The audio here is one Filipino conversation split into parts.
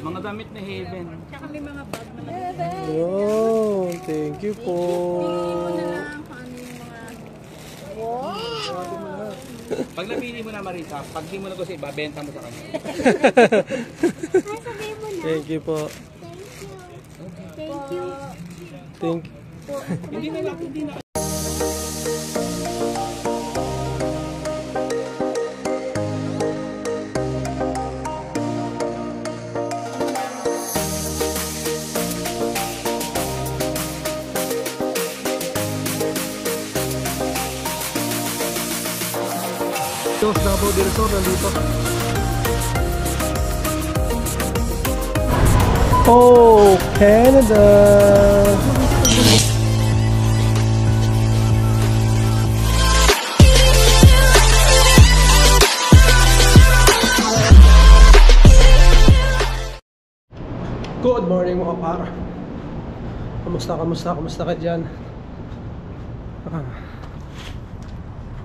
Mga damit na Haven. Tsaka may mga bag na Oh, thank you po. Wow! Pag napili mo na Marisa, pag di mo na kasi ibabenta mo sa kanya. Thank you po. Thank you. Thank Hindi na lang, hindi na. Dos Davao del Sur nandito. Oh, Canada. Good morning mga par. Kamusta ka dyan?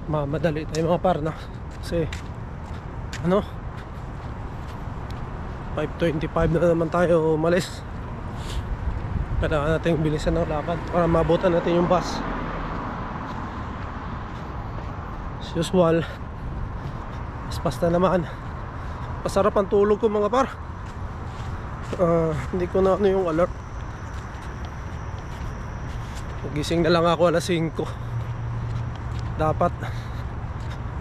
Mamadali tayo mga par na. Kasi ano 5:25 na naman tayo umalis. Kailangan natin bilisan ng lakad para mabutan natin yung bus. As usual, paspas na naman. Masarap ang tulog ko mga par. Hindi ko na ano yung alert. Gising na lang ako alas 5. Dapat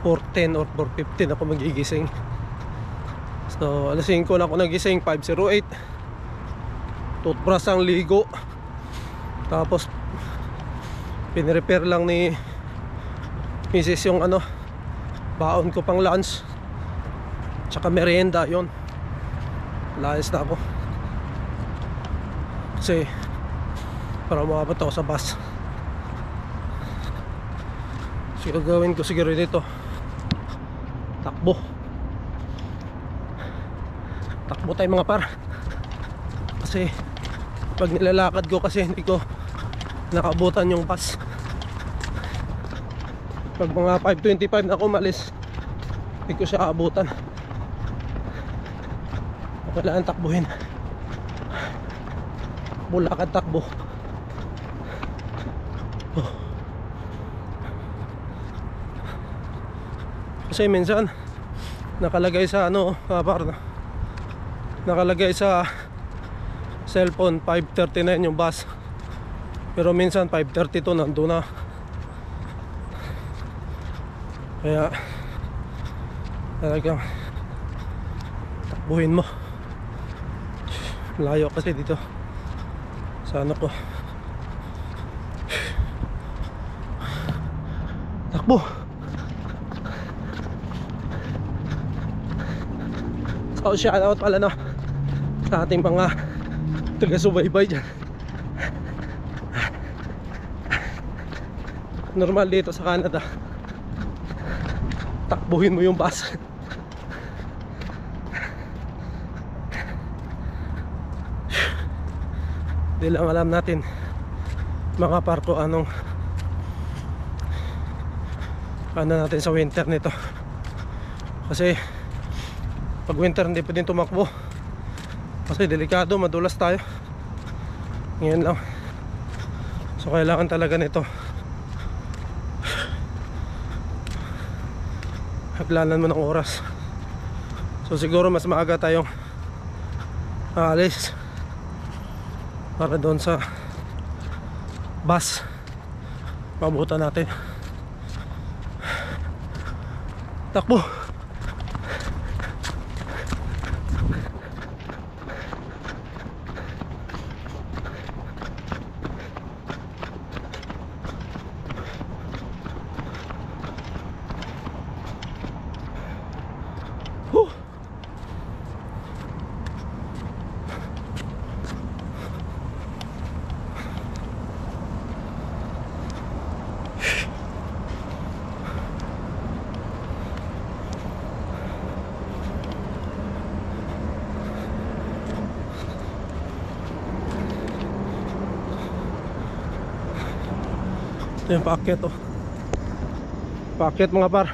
4:10 or 4:15 ako magigising. So alas 5 na ako nagising, 5:08. Toothbrush ang ligo. Tapos pinrepair lang ni Mrs. yung ano baon ko pang lunch tsaka merienda, yon. Layas na ako kasi para makabot ako sa bus. So gagawin ko siguro dito takbo tayo mga par, kasi pag nilalakad ko kasi hindi ko nakabutan yung bus. Pag mga 5:25 na ako umalis, hindi ko siya abutan. Kailangan takbuhin. Bulakad takbo. Kasi minsan nakalagay sa ano par, nakalagay sa cellphone 5:39 yung bus, pero minsan 5:32 nandun na. Kaya talagang takbuhin mo. Layo kasi dito sa ano ko. Takbo. So shout out pala no sa ating mga taga-subaybay dyan. Normal dito sa Canada, takbuhin mo yung bus. Hindi lang alam natin mga parko ano natin sa winter nito. Kasi pag winter hindi pwedeng tumakbo kasi delikado, madulas tayo. Ngayon lang. So kailangan talaga nito haglanan mo ng oras. So siguro mas maaga tayong aalis para doon sa bus mabutan natin. Takbo. Ito yung paakyat oh. Paakyat mga par.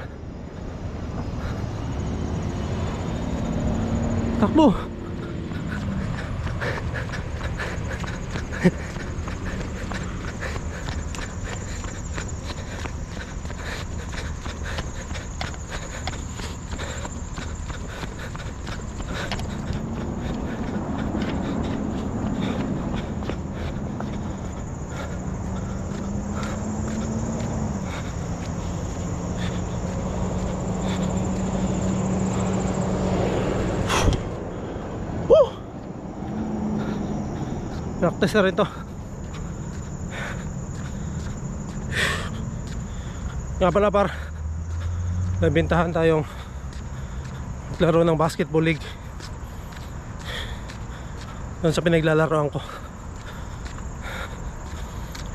Takbo. practice na rin to. Nga pala par, nabintahan tayong laro ng basketball league doon sa pinaglalaroan ko.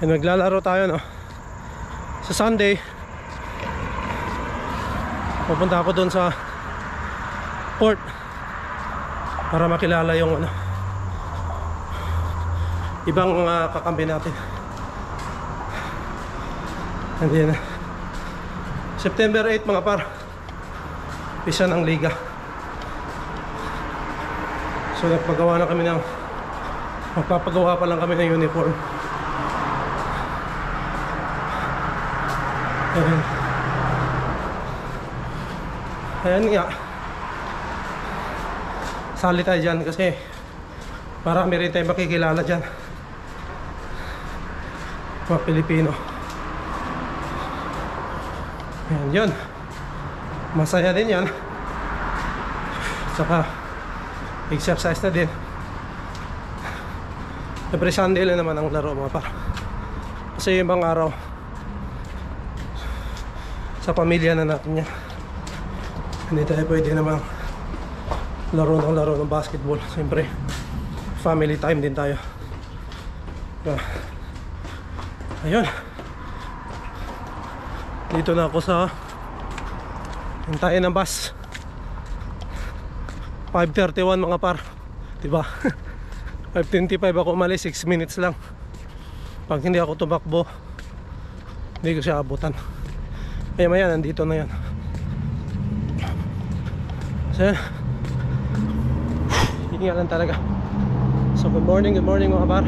And naglalaro tayo no sa Sunday. Pupunta ako doon sa court para makilala yung ano, ibang kakampi natin. And then September 8 mga par, pisa ng liga. So magpapagawa pa lang kami ng uniform. Ayan nga, sali tayo dyan kasi marami rin tayo makikilala dyan, mga Pilipino. Ayan yun, masaya din yan, saka exercise na din. Every Sunday lang naman ang laro mga par, kasi yung ibang araw sa pamilya na natin yan. Hindi tayo pwede naman laro ng basketball. Siyempre family time din tayo. Ayun, dito na ako sa hintayin ng bus. 5:31 mga par, diba? 5:25 ako umalis, 6 minutes lang. Pag hindi ako tumakbo, hindi ko siya abutan. Maya nandito na yan. So hinga lang talaga. So good morning mga par.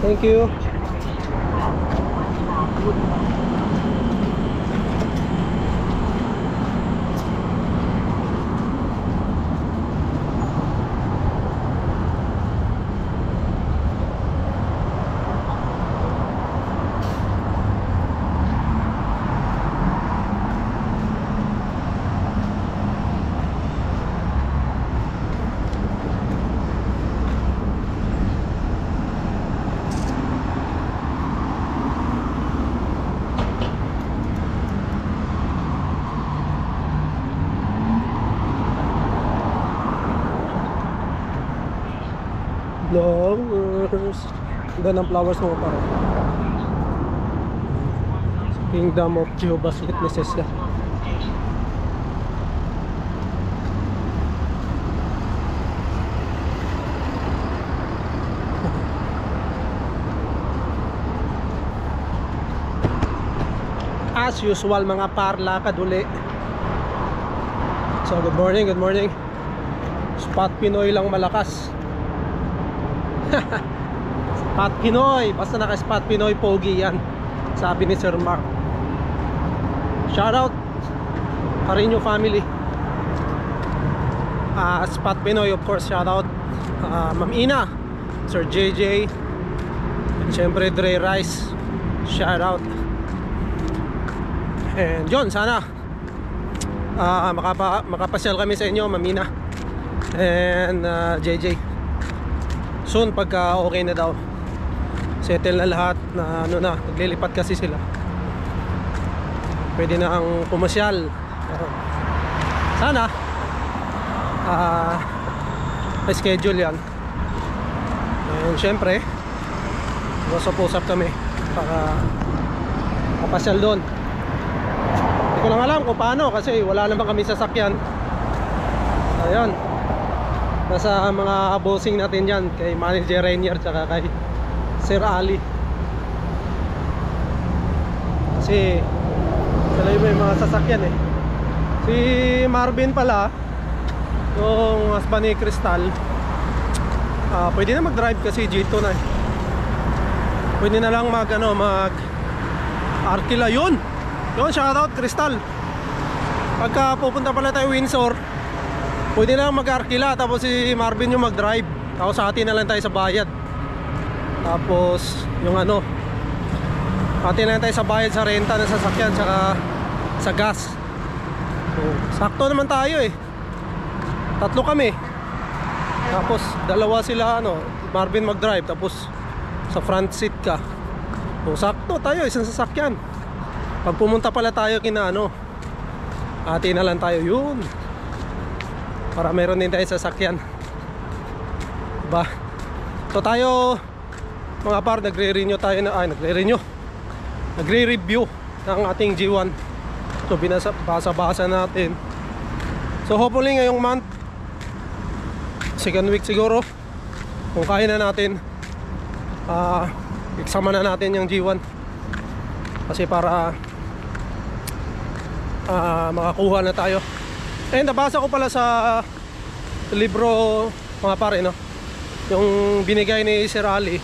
Thank you. Flowers. Ganda ng flowers mo para Kingdom of Jehovah's Witnesses yan. As usual mga par, lakad uli. So good morning. Spot Pinoy lang malakas. Spot Pinoy, basta naka Spot Pinoy pogi yan, sabi ni Sir Mark. Shoutout Carino family. Spot Pinoy of course, shoutout Ma'am Ina, Sir JJ, and syempre Dre Rice, shoutout. And yun, sana makapasyal kami sa inyo Ma'am Ina and JJ soon pagka okay na daw, settle na lahat, na ano na, naglilipat kasi sila, pwede na ang pumasyal. Sana schedule yan. And syempre usap-usap kami para kapasyal doon. Hindi ko lang alam kung paano kasi wala naman kami sasakyan. Ayun, nasa mga bossing natin yan, kay Manager Rainier tsaka kay Sir Ali. Kasi sila yung mga sasakyan eh. Si Marvin pala, yung husband ni Crystal, pwede na mag-drive kasi G2 na eh. Pwede na lang mag Arkila. Yun, shoutout Crystal. Pagka pupunta pala tayo Windsor, pwede na lang mag-Arkila, tapos si Marvin yung mag-drive, tapos sa atin na lang tayo sa bayad. Tapos yung Pati na tayo sa bayad sa renta ng sasakyan tsaka sa gas. So, sakto naman tayo eh. 3 kami. Tapos dalawa sila Marvin mag-drive, tapos sa front seat ka. So sakto tayo, isang sasakyan. Pag pumunta pala tayo kina ate na lang tayo yun. Para meron din tayo sasakyan. Diba? So tayo mga par, nagre-renew tayo nagre-review ng ating G1. So basa-basa natin. So hopefully ngayong month, second week siguro, kung kaya na natin, iksama na natin yung G1. Kasi para makakuha na tayo. And nabasa ko pala sa libro mga pare, yung binigay ni Sir Ali,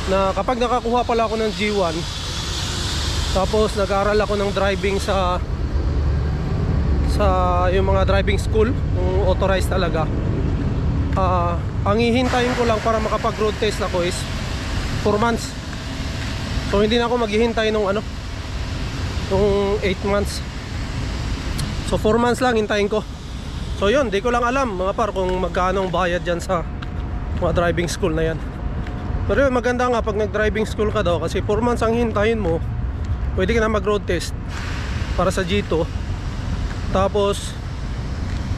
na kapag nakakuha pala ako ng G1, tapos nag-aaral ako ng driving sa yung mga driving school, yung authorized talaga, ang hihintayin ko lang para makapag-road test ako is 4 months. So hindi na ako maghihintay nung 8 months. So 4 months lang hintayin ko. So yun, di ko lang alam mga par kung magkano ang bayad dyan sa mga driving school na yan. Pero yun, maganda nga pag nag-driving school ka daw, kasi 4 months ang hintayin mo, pwede ka na mag-road test para sa G2. Tapos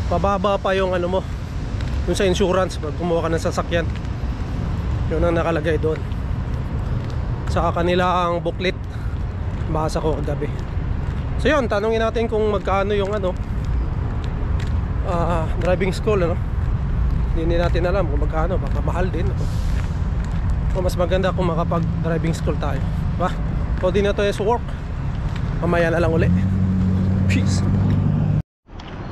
pababa pa yung mo, yung sa insurance pag kumuha ka ng sasakyan. Yun ang nakalagay doon sa kanilang booklet, basa ko kagabi. So yun, tanungin natin kung magkano yung driving school, Hindi natin alam kung magkano, baka mahal din. O mas maganda kung makapag driving school tayo, diba? O di na tayo sa work, mamaya na lang uli. Peace.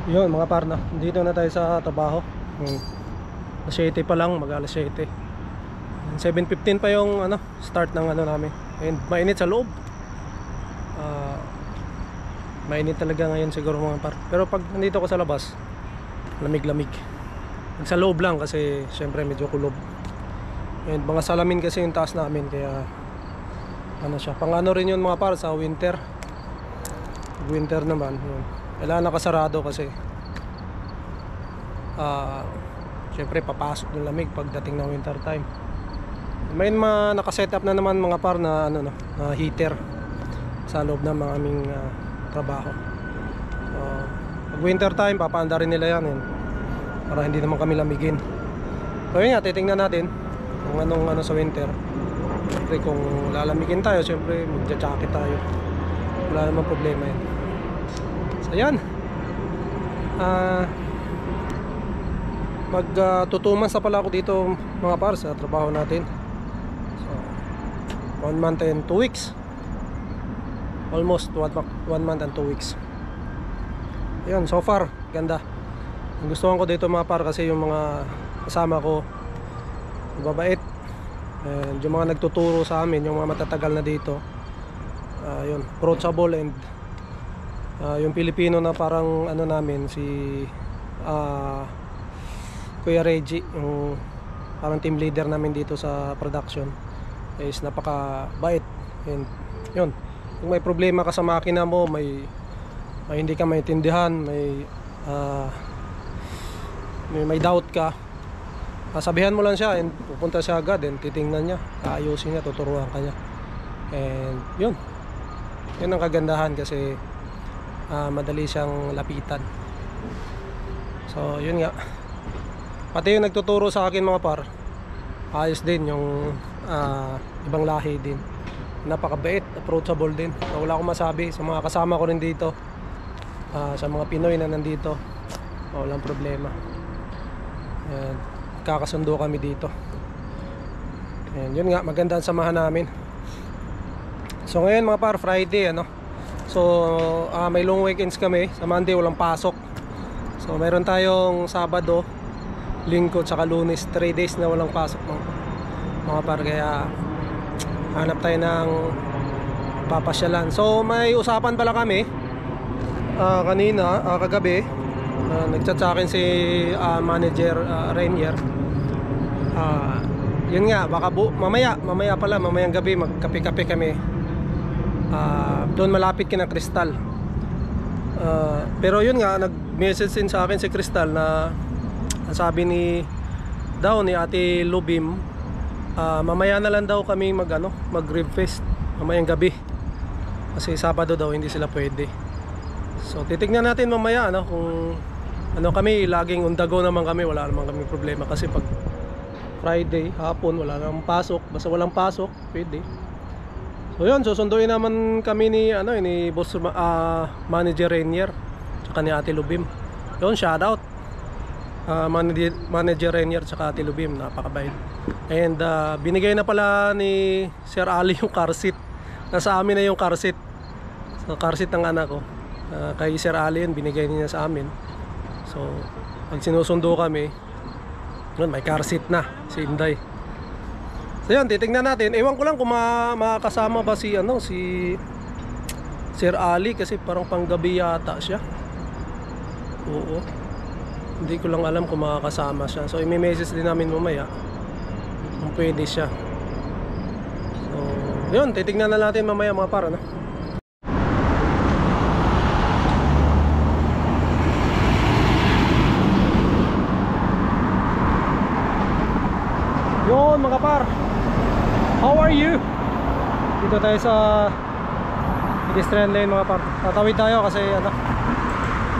Yun mga parna, dito na tayo sa trabaho. Alas 7 pa lang, mag alas 7. 7:15 pa yung start ng namin. And mainit sa loob. Mainit talaga ngayon siguro mga par. Pero pag nandito ko sa labas, lamig-lamig. Sa loob lang kasi syempre medyo kulob. And mga salamin kasi yung taas namin, kaya siya. Pang rin yun mga par sa winter. Winter naman yun. Kailangan nakasarado kasi syempre papasok ng lamig pagdating ng winter time. May nakasetup na naman mga par na na heater sa loob ng mga aming trabaho. Pag winter time papaanda rin nila yan para hindi naman kami lamigin. So yun nga, titingnan natin kung anong sa winter. Siyempre kung lalamigin tayo, siyempre magja-jacket tayo, wala namang problema yan. So yan, mag 2 months na pala ako dito mga par sa trabaho natin. So 1 month and 2 weeks, almost 1 month and 2 weeks. Yan, so far ganda. Gustuhan ko dito mga par kasi yung mga kasama ko mababait, and yung mga nagtuturo sa amin, yung mga matatagal na dito, yun, approachable. And yung Pilipino na parang namin si Kuya Reggie, yung parang team leader namin dito sa production, is napakabait. And yun, kung may problema ka sa makina mo, may hindi ka maintindihan, may doubt ka, sabihan mo lang siya and pupunta siya agad, and titingnan niya, aayusin niya, tuturuan ka niya. And yun ang kagandahan kasi madali siyang lapitan. So yun nga, pati yung nagtuturo sa akin mga par, ayos din, yung ibang lahi din, napakabait, approachable din. So, wala akong masabi sa mga kasama ko rin dito, sa mga Pinoy na nandito, walang problema. And kakasundo kami dito. And yun nga, maganda ang samahan namin. So ngayon mga par, Friday so may long weekends kami. Sa Monday walang pasok. So meron tayong Sabado, Linggo, tsaka Lunes, 3 days na walang pasok mga par. Kaya hanap tayo ng papasyalan. So may usapan pala kami kanina, kagabi, nagchat sa akin si manager Rainier. Yun nga, baka mamayang gabi magkape-kape kami Doon malapit kina Crystal. Pero yun nga, nag-message din sa akin si Crystal na sabi ni Ate Lubim, mamaya na lang daw kami mag-rib fest mamayang gabi. Kasi Sabado daw hindi sila pwede. So titignan natin mamaya kung kami, laging on the go naman kami, wala naman kami problema kasi pag Friday hapon wala namang pasok, basta walang pasok pwede. So yun, susunduin naman kami ni Boss Manager Rainier tsaka ni Ate Lubim. Yun, shoutout Manager Rainier tsaka Ate Lubim, napakabait. And binigay na pala ni Sir Ali yung car seat. Nasa amin na yung car seat. So car seat ng anak ko, kay Sir Ali yun, binigay niya sa amin. So pag sinusundo kami, yun, may car seat na si Inday. So yun, titignan natin. Ewan ko lang kung makakasama ba si Sir Ali, kasi parang panggabi yata siya. Oo, hindi ko lang alam kung makakasama siya. So i-message din namin mamaya kung pwede siya. So yun, titignan na natin mamaya mga par. Yun mga par, how are you? Dito tayo sa pedestrian lane mga par. Tatawid tayo kasi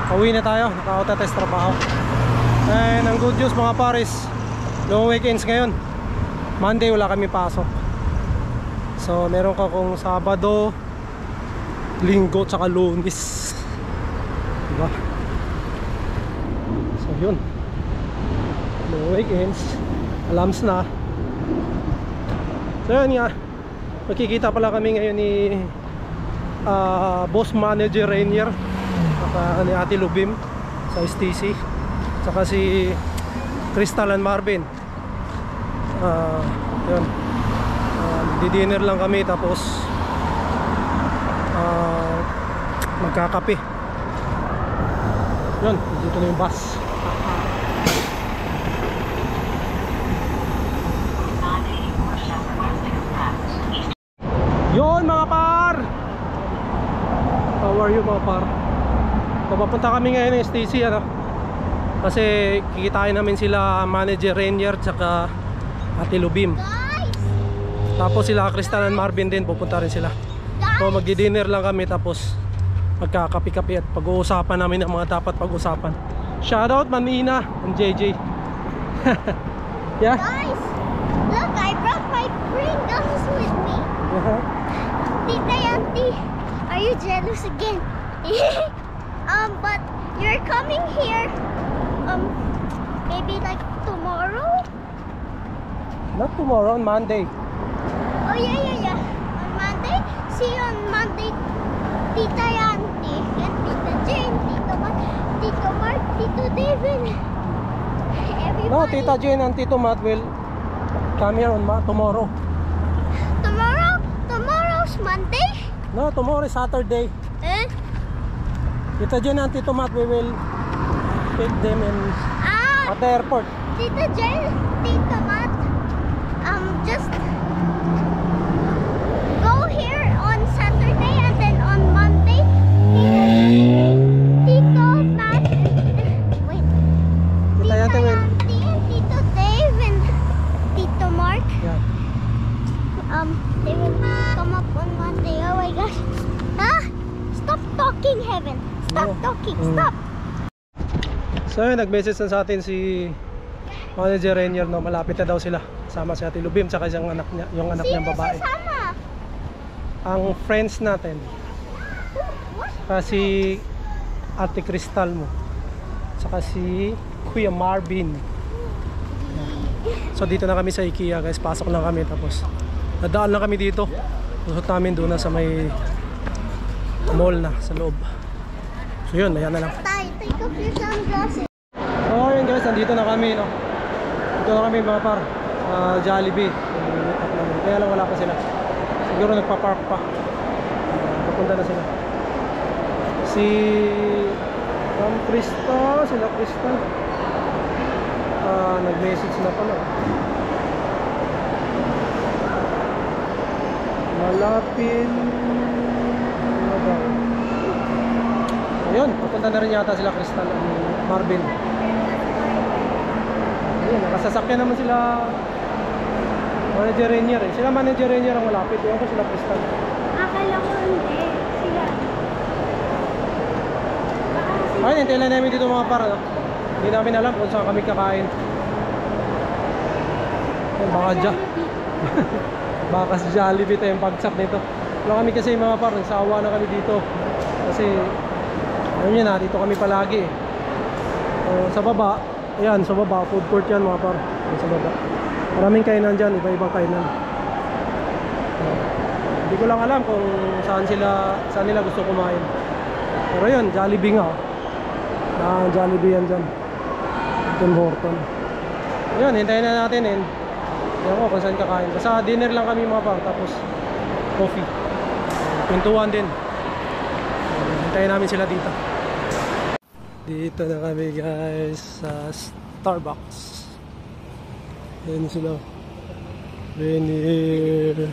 pauwi na tayo, naka-auto test trabaho. And ang good news mga par is long weekends ngayon. Monday wala kami pasok. So meron ka kung Sabado, Linggo tsaka Lunes, diba? So yun, long weekends, alams na. So yun nga, makikita pala kami ngayon ni Boss Manager Rainier at ni Ate Lubim sa STC, saka si Crystal and Marvin. Yun, di-dinner lang kami tapos magkakape. Yun, dito na yung bus. Yun mga par, how are you mga par? Papunta kami ngayon ng STC kasi kikitain namin sila Manager Rainier tsaka Ate Lubim. Tapos sila Crystal and Marvin din, pupunta rin sila. So magdi-dinner lang kami tapos magkakapi-kapi at pag-uusapan namin ang mga dapat pag-usapan. Shoutout Manina and JJ. Yeah? Guys, look, I brought my Pringles with me. Tita Auntie, are you jealous again? But you're coming here, maybe like tomorrow? Not tomorrow, on Monday. Oh yeah. On Monday? See you on Monday, Tita Auntie, and Tita Jane, Tito Matt, Tito Mark, Tito David. Everybody. No, Tita Jane and Tito Matt will come here on tomorrow. Tomorrow? Tomorrow's Monday? No, tomorrow is Saturday. Eh? Tita Jane and Tito Matt, we will pick them at the airport. Tita Jane, Tito Matt, just go here on Saturday and then on Monday, Tito Matt, wait, Tita Auntie and Tito Dave and Tito Mark, Yeah. they will come up on Monday. Oh my gosh. Stop talking, Heaven. Stop talking. Stop. So yun, nag-message na sa atin si Manager Rainier, malapit na daw sila. Sama si Ate Lubim tsaka yung anak niyang babae. Sasama? Ang friends natin. Kasi Ate Crystal mo. Tsaka si Kuya Marvin. So dito na kami sa IKEA guys. Pasok lang kami tapos nadaan lang kami dito. Usot namin doon na sa may mall na sa loob. So yun, maya na lang. Take off your sunglasses. So yun guys, nandito na kami Dito na kami mga par Jollibee. Kaya lang wala pa sila. Siguro nagpa-park pa. Papunta na sila. Si sila Crystal nag-message na pala. Malapit brown. Ayun, papunta na rin yata sila Crystal at Marvin. Ayun, nakasasakyan naman sila Manager Rainier eh. Sila Manager Rainier ang malapit. Ayun ko sila Crystal. Akala ko hindi. Sila. Ayun, hintayin lang namin dito mga par. No? Hindi namin alam kung saan kami kakain. Ayun, baka sa Jollibee tayo yung pagsak nito. Wala kami kasi mga par, nagsawa na kami dito. Kasi alam nyo na, dito kami palagi eh. Sa baba, ayan, sa baba, food court yan mga par. Ayan, sa baba. Maraming kainan dyan, iba-ibang kainan. Hindi ko lang alam kung saan nila gusto kumain. Pero yun, Jollibee nga. Jollibee yan dyan. Tim Horton. Yun, hintayin na natin eh. Hindi ko kung saan kakain. Basta dinner lang kami mga par, tapos coffee. Pintuan din. Hintayin namin sila dito. Dito na kami guys sa Starbucks. Ayan sila. Rainier.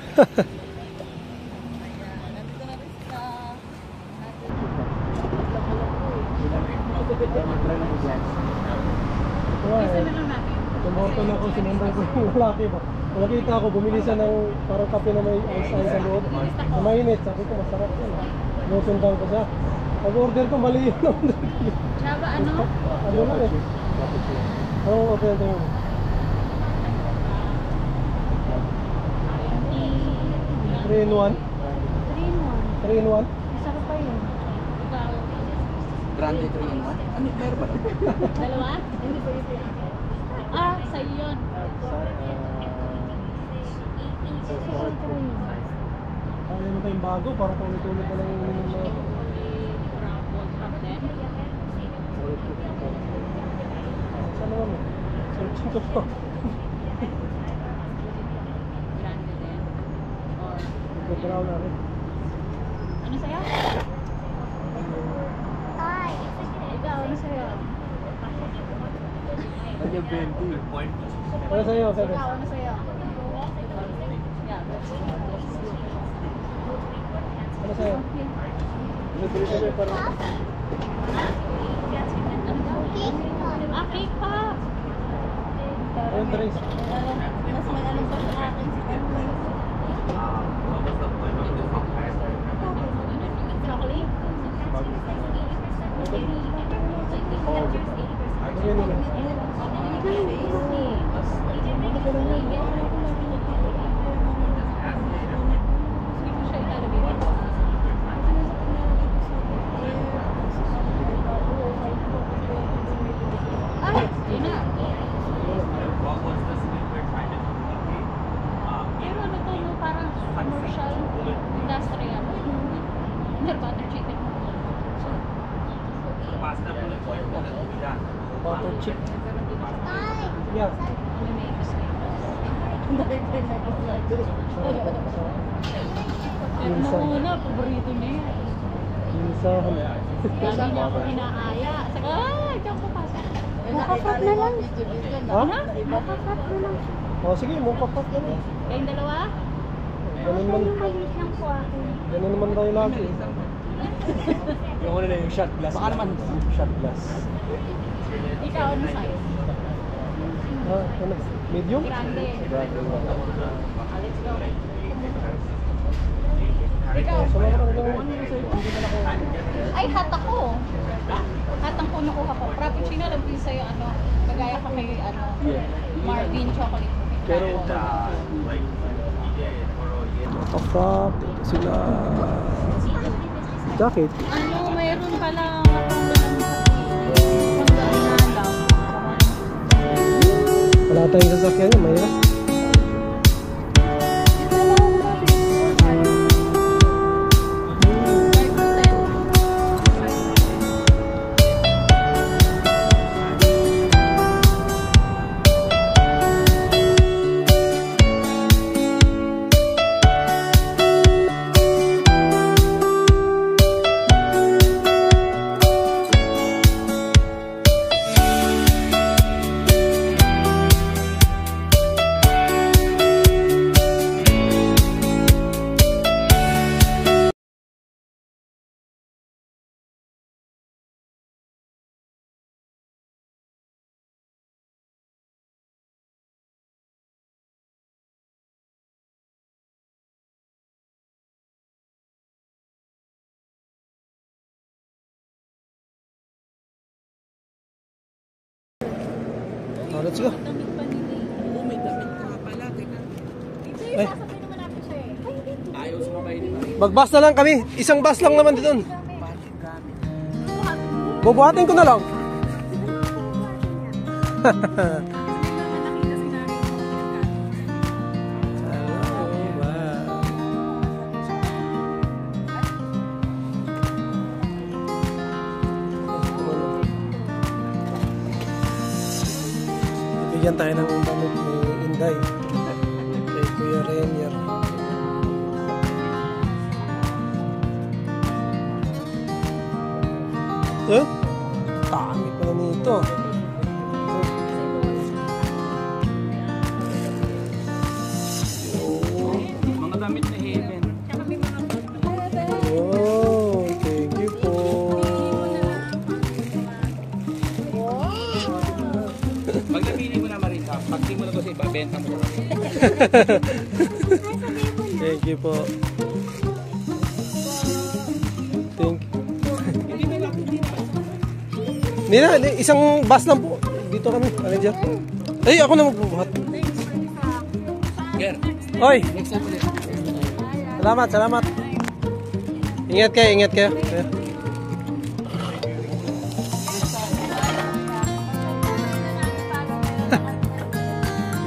Tumorton ako, sinundan ko yung lalaki ba. Nakita ako, bumili siya ng parang kape na may ice sa loob. Na mainit, sabi ko masarap yan. Nusundan ko siya. Pag-order ko, mali yun. Chaba, ano? Ano na eh. Oo, okay, ito yun. 3 in 1? 3 in 1? Masarap pa yun. Grande 3 in 1? Ano, meron ba? Dalawa? Hindi pa yun. Ah, sa'yo yun. Ayaw mo tayong bago, parang tulit-tulit na lang yung mga... Saan naman mo? Searching ko pa. Grande din. Or... Brown na rin. Ano sa'yo? Ay, ikaw, ano sa'yo? Ano yung 20? Ano sa'yo, Fede? Ikaw, ano sa'yo? Yeah, Ano sa'yo? Ano parang... Ah, cake pa! Ayun, drinks. Mas may alam pa sa akin si Edwin. Chocolate? Ayun nila. Pero ano to, no, parang commercial, industrial. Butter chicken. Butter chip. Yeah. Ano muna, paborito na yan. Minsan. Lagi niya ako inaaya. Saka, diyan ko pasok. Mukafrap na lang. Ha? Mukafrap na lang. Oh, sige, mukafrap ka na. Kayong dalawa? Ganun man. Maliit lang po ako. Ganun naman tayo lagi. Yung ano na yung shot glass. Baka naman shot glass. Ikaw, ano size? Ano? Medium? Grande. Grande. Let's go. Ikaw, Sama ka na ay, hat ako. Hat ang kunukuha ko. Frappuccino lang din sa'yo, ano, magaya ka kay, ano, Marvin chocolate. Pero Mukafrap. Dito sila. Jacket. Ano, mayroon pala Wala tayong sasakyan yun, mahirap. let's go. Oo, may damit ka pala. Teka. Ay, Sasabay naman natin siya eh. Ayaw sumabay ni Mami. mag-bus na lang kami. Isang bus lang naman dito. Bubuhatin ko na lang. Bigyan tayo ng damit ni Inday. Kay Kuya Renier. Eh? Dami pala nito. Mga damit na Haven. Oh, thank you po. Pag napili mo na Marisa, pag di mo na ito sa iba, benta mo. Thank you po. Thank you. Hindi na, isang bus lang po. Dito kami, manager. Ay, ako na magbubuhat. Ger, Oy, next time ulit. salamat, salamat. Ingat kayo, ingat kayo.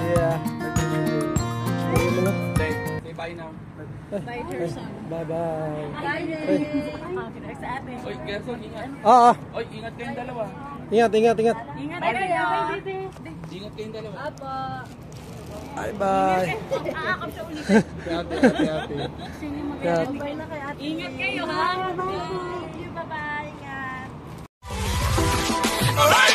Yeah. Say bye now. Bye-bye. Oy, Gerson, ingat. Ah, ah. Oy, ingat kayong dalawa. Ingat, ingat, ingat. Ingat kayo. Ingat kayong dalawa. Bye-bye. Aakap siya ulit. Happy, happy, happy. Yeah. Ingat kayo ha. Bye-bye. Ingat. Alright.